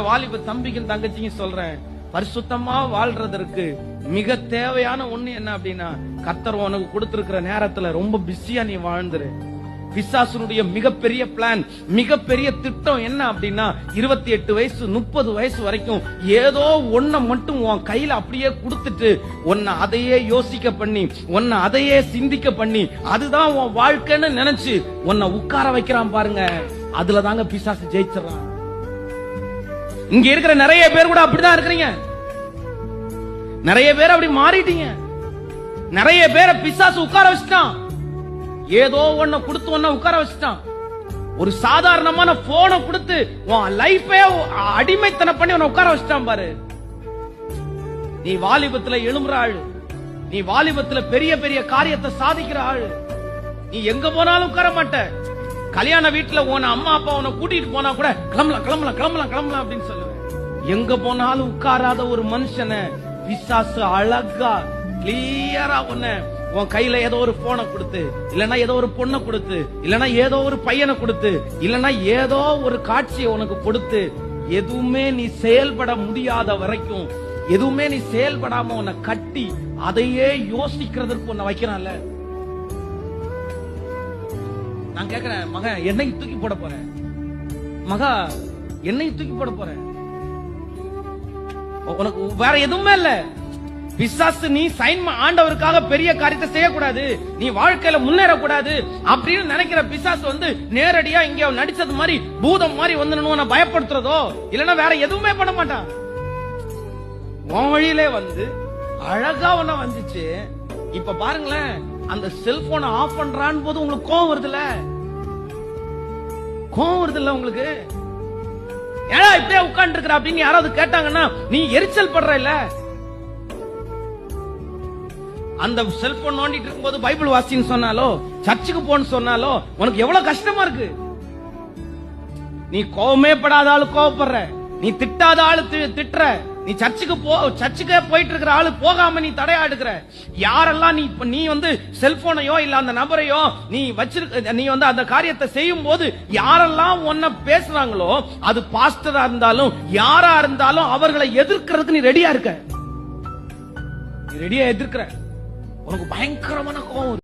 வாலிப தம்பிக்கும் தங்கச்சிக்கும் சொல்றேன், பரிசுத்தமா வாழ்றதற்கு மிக தேவையான ஒண்ணு என்ன அப்படின்னா, கர்த்தர் உனக்கு கொடுத்திருக்கிற நேரத்துல ரொம்ப பிஸியா நீ வாழ்ந்துரு. பிசாசுனுடைய மிகப்பெரிய பிளான், மிகப்பெரிய திட்டம் என்ன அப்படின்னா, 28 வயசு 30 வயசு வரைக்கும் ஏதோ ஒன்ன மட்டும் உன் கையில அப்படியே கொடுத்துட்டு உன்னை அதையே யோசிக்க பண்ணி, உன்னை அதையே சிந்திக்க பண்ணி, அதுதான் உன் வாழ்க்கைன்னு நினைச்சு உன்னை உட்கார வைக்கிறான் பாருங்க. அதுல தாங்க பிசாசு ஜெயிச்சிடறான். இங்க இருக்கிற நிறைய பேர் கூட அப்படிதான் இருக்கிறீங்க. நிறைய பேர் அப்படி மாறிட்டீங்க. நிறைய பேரை பிசாசு உட்கார வச்சுட்டான். ஏதோ ஒண்ண கொடுத்து ஒன்ன உட்கார வச்சுட்டான். ஒரு சாதாரணமான போனை கொடுத்து உன் லைஃபே அடிமைத்தனம் பண்ணி உன்னை உட்கார வச்சுட்டான் பாரு. நீ வாலிபத்துல எழும்புற ஆளு, நீ வாலிபத்துல பெரிய பெரிய காரியத்தை சாதிக்கிற ஆளு. நீ எங்க போனாலும் உட்கார மாட்ட. கல்யாண வீட்டுல உன அம்மா அப்பா உன்னை கூட்டிட்டு போனா கூட கிளம்பலாம் கிளம்பலாம் கிளம்பலாம் கிளம்பலாம் அப்படின்னு சொல்லுவேன். எங்க போனாலும் உட்காராத ஒரு மனுஷனை பிசாசு அழகா கிளியரா உன் கையில ஏதோ ஒரு போனை கொடுத்து, இல்லனா ஏதோ ஒரு பொண்ணை கொடுத்து, இல்லனா ஏதோ ஒரு பையனை கொடுத்து, இல்லனா ஏதோ ஒரு காட்சியை உனக்கு கொடுத்து, எதுவுமே நீ செயல்பட முடியாத வரைக்கும், எதுவுமே நீ செயல்படாம உன்னை கட்டி அதையே யோசிக்கிறதுக்கு உன்னை வைக்கிறான்ல. நான் கேக்குறேன், மகன் என்னைக்கு தூக்கி போட போறேன்? மகா என்னைக்கு தூக்கி போட போறேன்? உனக்கு வேற எதுவுமே இல்ல. பிசாசு நீ சைன் ஆண்டவருக்காக பெரிய காரியத்தை செய்யக்கூடாது, நீ வாழ்க்கையில முன்னேறக்கூடாது அப்படின்னு நினைக்கிற பிசாசு நேரடியா இங்க நடிச்சது மாதிரி பூதம் மாதிரி வந்து பயப்படுத்துறதோ இல்லன்னா வேற எதுவுமே பண்ண மாட்டான். உன் வழியிலே அழகா ஒண்ணு வந்துச்சு. இப்ப பாருங்களேன், அந்த செல்போனை ஆஃப் பண்றான்னு போது உங்களுக்கு கோவம் வருதுல்ல? கோவம் வருதுல்ல உங்களுக்கு? ஏடா இப்படியே உட்கார்ந்து இருக்கிற அப்படின்னு யாராவது கேட்டாங்கன்னா நீ எரிச்சல் படுற இல்ல? அந்த செல்போன் நோண்டிட்டு இருக்கும்போது பைபிள் வாசின்னு சொன்னாலோ, சர்ச்சுக்கு போன்னு சொன்னாலோ உனக்கு எவ்வளவு கஷ்டமா இருக்கு. நீ கோவமே படாத ஆளு கோவப்படுற, நீ திட்டாத ஆளு திட்டுற, நீ சர்ச்சுக்கே போயிட்டு இருக்கிற ஆளு போகாம நீ தடையாடுகிற. யாரெல்லாம் நீ செல்போனையோ இல்ல அந்த நபரையோ நீ வச்சிருக்க, நீ அந்த காரியத்தை செய்யும் போது யாரெல்லாம் உன்ன பேசுறாங்களோ, அது பாஸ்டரா இருந்தாலும் யாரா இருந்தாலும் அவர்களை எதிர்க்கிறதுக்கு நீ ரெடியா இருக்க. நீ ரெடியா எதிர்க்கிற. உனக்கு பயங்கரமான கோவம்.